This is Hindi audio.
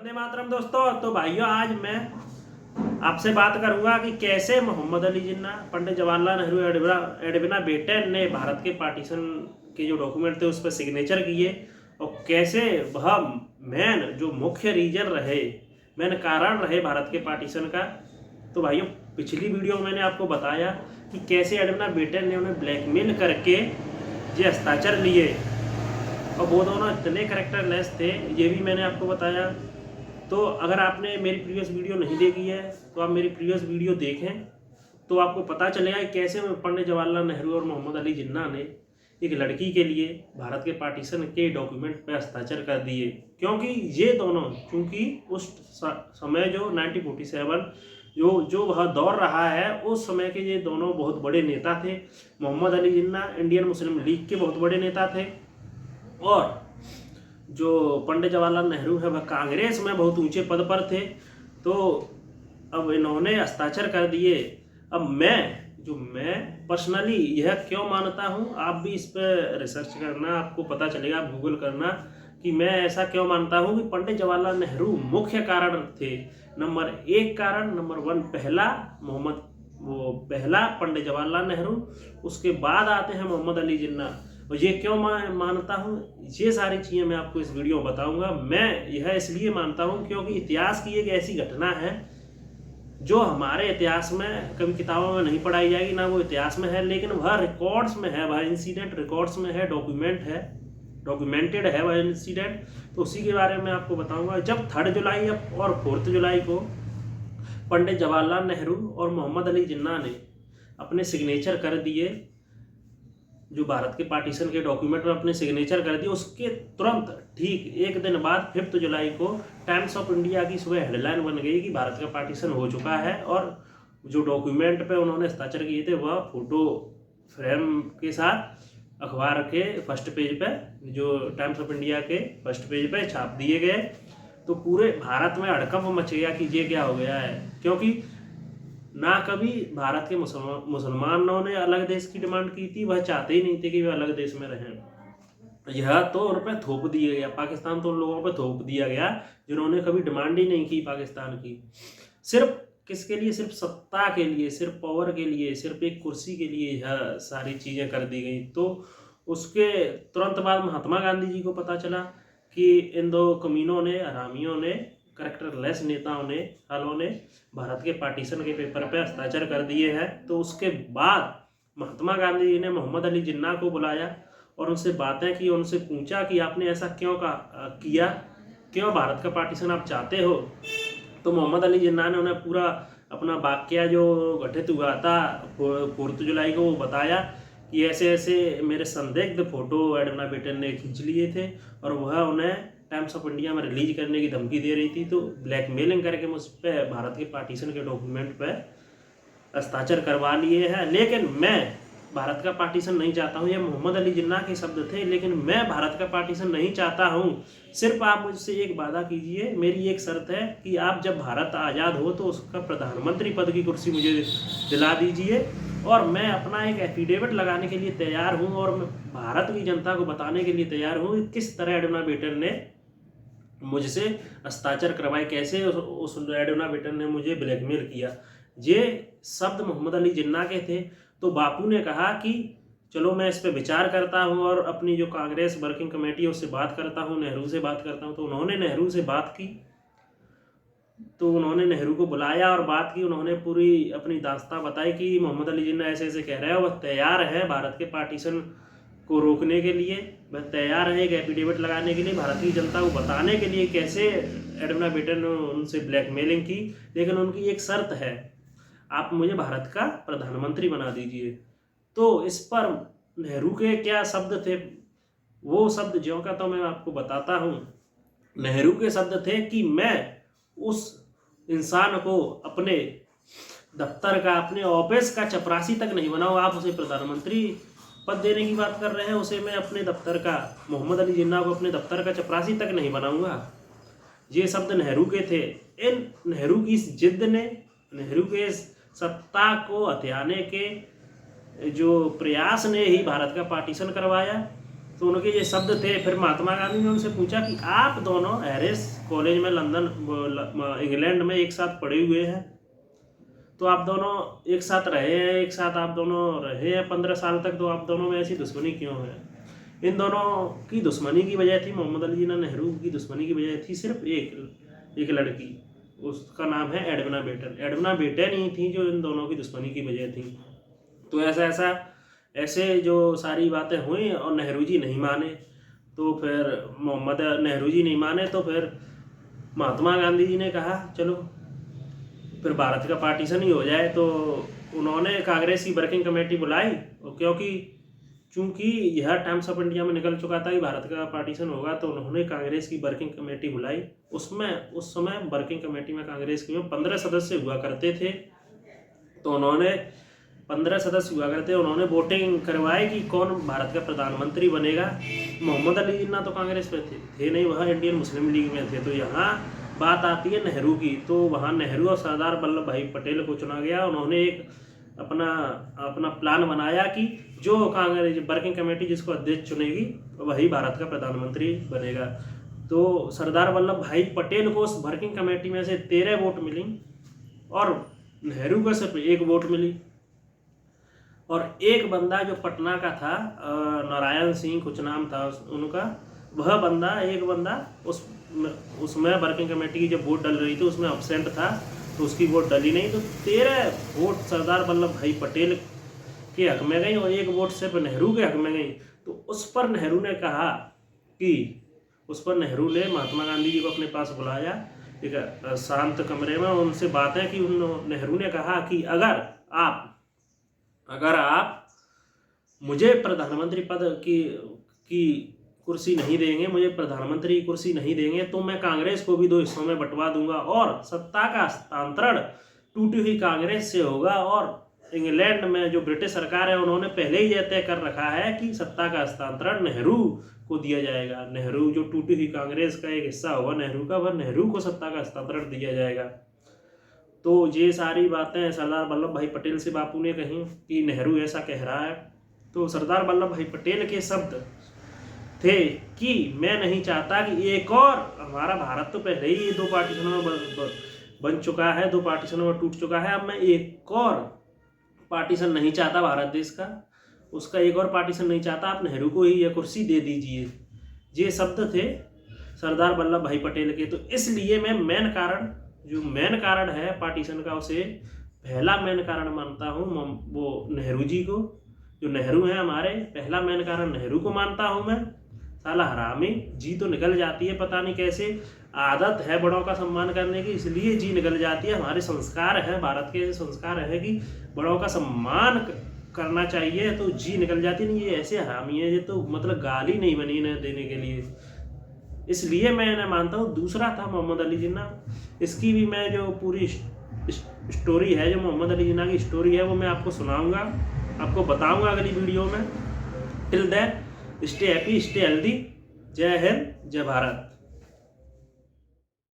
वंदे मातरम दोस्तों। तो भाइयों, आज मैं आपसे बात करूंगा कि कैसे मोहम्मद अली जिन्ना, पंडित जवाहरलाल नेहरू एडविना बेटन ने भारत के पार्टीशन के जो डॉक्यूमेंट थे उस पर सिग्नेचर किए और कैसे वह जो मुख्य रीजन रहे, मेन कारण रहे भारत के पार्टीशन का। तो भाइयों, पिछली वीडियो में मैंने आपको बताया कि कैसे एडविना बेटन ने उन्हें ब्लैकमेल करके ये हस्ताक्षर लिए और वो दोनों इतने करेक्टरलेस थे, ये भी मैंने आपको बताया। तो अगर आपने मेरी प्रीवियस वीडियो नहीं देखी है तो आप मेरी प्रीवियस वीडियो देखें, तो आपको पता चलेगा कि कैसे पंडित जवाहरलाल नेहरू और मोहम्मद अली जिन्ना ने एक लड़की के लिए भारत के पार्टीशन के डॉक्यूमेंट पे हस्ताक्षर कर दिए। क्योंकि ये दोनों, चूंकि उस समय जो 1947 जो वह दौर रहा है, उस समय के ये दोनों बहुत बड़े नेता थे। Mohammad Ali Jinnah Indian Muslim league के बहुत बड़े नेता थे और जो पंडित जवाहरलाल नेहरू है वह कांग्रेस में बहुत ऊंचे पद पर थे। तो अब इन्होंने हस्ताक्षर कर दिए। अब मैं पर्सनली यह क्यों मानता हूँ, आप भी इस पर रिसर्च करना, आपको पता चलेगा, आप गूगल करना कि मैं ऐसा क्यों मानता हूँ कि पंडित जवाहरलाल नेहरू मुख्य कारण थे। नंबर 1 कारण, नंबर 1 पहला पंडित जवाहरलाल नेहरू, उसके बाद आते हैं मोहम्मद अली जिन्ना। और ये क्यों मानता हूँ, ये सारी चीज़ें मैं आपको इस वीडियो में बताऊंगा। मैं यह इसलिए मानता हूँ क्योंकि इतिहास की एक ऐसी घटना है जो हमारे इतिहास में कभी किताबों में नहीं पढ़ाई जाएगी, ना वो इतिहास में है, लेकिन वह रिकॉर्ड्स में है, वह इंसिडेंट रिकॉर्ड्स में है, डॉक्यूमेंटेड है वह इंसिडेंट। तो उसी के बारे में आपको बताऊंगा। जब 3 जुलाई और 4 जुलाई को पंडित जवाहरलाल नेहरू और मोहम्मद अली जिन्ना ने अपने सिग्नेचर कर दिए, जो भारत के पार्टीशन के डॉक्यूमेंट में अपने सिग्नेचर कर दिए, उसके तुरंत ठीक एक दिन बाद 5 जुलाई को टाइम्स ऑफ इंडिया की सुबह हेडलाइन बन गई कि भारत का पार्टीशन हो चुका है। और जो डॉक्यूमेंट पे उन्होंने हस्ताक्षर किए थे वह फोटो फ्रेम के साथ अखबार के फर्स्ट पेज पे, जो टाइम्स ऑफ इंडिया के फर्स्ट पेज पे छाप दिए गए। तो पूरे भारत में हड़कंप मच गया कि ये क्या हो गया है, क्योंकि ना कभी भारत के मुसलमानों ने अलग देश की डिमांड की थी, वह चाहते ही नहीं थे कि वे अलग देश में रहें। यह तो उन पर थोप दिया गया, पाकिस्तान तो उन लोगों पर थोप दिया गया जिन्होंने कभी डिमांड ही नहीं की पाकिस्तान की। सिर्फ किसके लिए? सिर्फ सत्ता के लिए, सिर्फ पावर के लिए, सिर्फ एक कुर्सी के लिए यह सारी चीज़ें कर दी गई। तो उसके तुरंत बाद महात्मा गांधी जी को पता चला कि इन दो कमीनों ने, हरामियों ने, करेक्टरलेस नेताओं ने, हालों ने भारत के पार्टीशन के पेपर पे हस्ताक्षर कर दिए हैं। तो उसके बाद महात्मा गांधी जी ने मोहम्मद अली जिन्ना को बुलाया और उनसे बातें की, उनसे पूछा कि आपने ऐसा क्यों किया, क्यों भारत का पार्टीशन आप चाहते हो। तो मोहम्मद अली जिन्ना ने उन्हें पूरा अपना वाक्य जो घटित हुआ था 4 जुलाई को वो बताया कि ऐसे ऐसे मेरे संदिग्ध फोटो एडविना बेटन ने खींच लिए थे और वह उन्हें टाइम्स ऑफ इंडिया में रिलीज करने की धमकी दे रही थी। तो ब्लैकमेलिंग करके मुझ पर भारत के पार्टीशन के डॉक्यूमेंट पर हस्ताक्षर करवा लिए हैं। लेकिन मैं भारत का पार्टीशन नहीं चाहता हूं। ये मोहम्मद अली जिन्ना के शब्द थे, लेकिन मैं भारत का पार्टीशन नहीं चाहता हूं। सिर्फ आप मुझसे एक वादा कीजिए, मेरी एक शर्त है कि आप जब भारत आज़ाद हो तो उसका प्रधानमंत्री पद की कुर्सी मुझे दिला दीजिए और मैं अपना एक एफिडेविट लगाने के लिए तैयार हूं और मैं भारत की जनता को बताने के लिए तैयार हूं कि किस तरह एडविना बेटन ने मुझसे हस्ताक्षर करवाए, कैसे उस एडविना बेटन ने मुझे ब्लैकमेल किया। ये शब्द मोहम्मद अली जिन्ना के थे। तो बापू ने कहा कि चलो मैं इस पर विचार करता हूं और अपनी जो कांग्रेस वर्किंग कमेटी है उससे बात करता हूं, नेहरू से बात करता हूं। तो उन्होंने नेहरू से बात की, तो उन्होंने नेहरू को बुलाया और बात की। उन्होंने पूरी अपनी दास्तां बताई कि मोहम्मद अली जिन्ना ऐसे ऐसे कह रहे हैं, वह तैयार है भारत के पार्टीशन को रोकने के लिए, वह तैयार है एक एफिडेविट लगाने के लिए, भारत की जनता को बताने के लिए कैसे एडविना बेटन ने उनसे ब्लैकमेलिंग की। लेकिन उनकी एक शर्त है, आप मुझे भारत का प्रधानमंत्री बना दीजिए। तो इस पर नेहरू के क्या शब्द थे, वो शब्द ज्यों का तो मैं आपको बताता हूँ। नेहरू के शब्द थे कि मैं उस इंसान को अपने दफ्तर का, अपने ऑफिस का चपरासी तक नहीं बनाऊँ। आप उसे प्रधानमंत्री पद देने की बात कर रहे हैं, उसे मैं अपने दफ्तर का, मोहम्मद अली जिन्ना को अपने दफ्तर का चपरासी तक नहीं बनाऊंगा। ये शब्द नेहरू के थे। इन नेहरू की इस जिद ने, नेहरू के सत्ता को हथियाने के जो प्रयास ने ही भारत का पार्टीशन करवाया तो उनके ये शब्द थे। फिर महात्मा गांधी ने उनसे पूछा कि आप दोनों हैरिस कॉलेज में लंदन इंग्लैंड में एक साथ पढ़े हुए हैं, तो आप दोनों एक साथ रहे हैं, एक साथ आप दोनों रहे हैं 15 साल तक, तो आप दोनों में ऐसी दुश्मनी क्यों है? इन दोनों की दुश्मनी की वजह थी, मोहम्मद अली जिन्ना नेहरू की दुश्मनी की वजह थी सिर्फ एक लड़की, उसका नाम है एडविना बेटन। एडविना बेटन ही थी जो इन दोनों की दुश्मनी की वजह थी। तो ऐसे जो सारी बातें हुई और नेहरू जी नहीं माने, तो फिर मोहम्मद नेहरू जी नहीं माने, तो फिर महात्मा गांधी जी ने कहा चलो फिर भारत का पार्टीशन ही हो जाए। तो उन्होंने कांग्रेस की वर्किंग कमेटी बुलाई, क्योंकि चूंकि यह टाइम्स ऑफ इंडिया में निकल चुका था कि भारत का पार्टीशन होगा, तो उन्होंने कांग्रेस की वर्किंग कमेटी बुलाई। उस समय वर्किंग कमेटी में कांग्रेस की 15 सदस्य हुआ करते थे। तो उन्होंने 15 सदस्य हुआ करते, उन्होंने वोटिंग करवाई कि कौन भारत का प्रधानमंत्री बनेगा। मोहम्मद अली जिन्ना तो कांग्रेस में थे नहीं, वह इंडियन मुस्लिम लीग में थे। तो यहाँ बात आती है नेहरू की, तो वहाँ नेहरू और सरदार वल्लभ भाई पटेल को चुना गया। उन्होंने एक अपना प्लान बनाया कि जो कांग्रेस वर्किंग कमेटी जिसको अध्यक्ष चुनेगी वही भारत का प्रधानमंत्री बनेगा। तो सरदार वल्लभ भाई पटेल को उस वर्किंग कमेटी में से 13 वोट मिली और नेहरू को सिर्फ 1 वोट मिली। और एक बंदा जो पटना का था, नारायण सिंह कुछ नाम था उनका, वह बंदा एक बंदा उसमें वर्किंग कमेटी की जब वोट डल रही थी उसमें अब्सेंट था, तो उसकी वोट डली नहीं। तो 13 वोट सरदार वल्लभ भाई पटेल के हक में गई और 1 वोट सिर्फ नेहरू के हक में गई। तो उस पर नेहरू ने महात्मा गांधी जी को अपने पास बुलाया एक शांत कमरे में, उनसे बातें की। नेहरू ने कहा कि अगर आप मुझे प्रधानमंत्री पद की कुर्सी नहीं देंगे, मुझे प्रधानमंत्री की कुर्सी नहीं देंगे, तो मैं कांग्रेस को भी 2 हिस्सों में बंटवा दूंगा और सत्ता का हस्तांतरण टूटी हुई कांग्रेस से होगा। और इंग्लैंड में जो ब्रिटिश सरकार है उन्होंने पहले ही यह तय कर रखा है कि सत्ता का हस्तांतरण नेहरू को दिया जाएगा। नेहरू जो टूटी हुई कांग्रेस का एक हिस्सा होगा नेहरू का, वह नेहरू को सत्ता का हस्तांतरण दिया जाएगा। तो ये सारी बातें सरदार वल्लभ भाई पटेल से बापू ने कही कि नेहरू ऐसा कह रहा है। तो सरदार वल्लभ भाई पटेल के शब्द थे कि मैं नहीं चाहता कि एक और, हमारा भारत तो पहले ही 2 पार्टीशनों में बन चुका है, 2 पार्टीशनों में टूट चुका है, अब मैं एक और पार्टीशन नहीं चाहता भारत देश का, उसका एक और पार्टीशन नहीं चाहता, आप नेहरू को ही यह कुर्सी दे दीजिए। ये शब्द थे सरदार वल्लभ भाई पटेल के। तो इसलिए मैं मेन कारण है पार्टीशन का, उसे पहला मेन कारण मानता हूँ वो नेहरू जी को। जो नेहरू है हमारे, पहला मेन कारण नेहरू को मानता हूँ मैं। साला हरामी जी तो निकल जाती है, पता नहीं कैसे, आदत है बड़ों का सम्मान करने की, इसलिए जी निकल जाती है। हमारे संस्कार है, भारत के संस्कार है कि बड़ों का सम्मान करना चाहिए, तो जी निकल जाती नहीं। ये ऐसे हरामी है, ये तो मतलब गाली नहीं बनी न देने के लिए, इसलिए मैं मानता हूँ। दूसरा था मोहम्मद अली जिन्ना, इसकी भी मैं जो पूरी स्टोरी है, जो मोहम्मद अली जिन्ना की स्टोरी है, वो मैं आपको सुनाऊंगा, आपको बताऊंगा अगली वीडियो में। Till then stay happy, stay healthy. जय हिंद, जय भारत।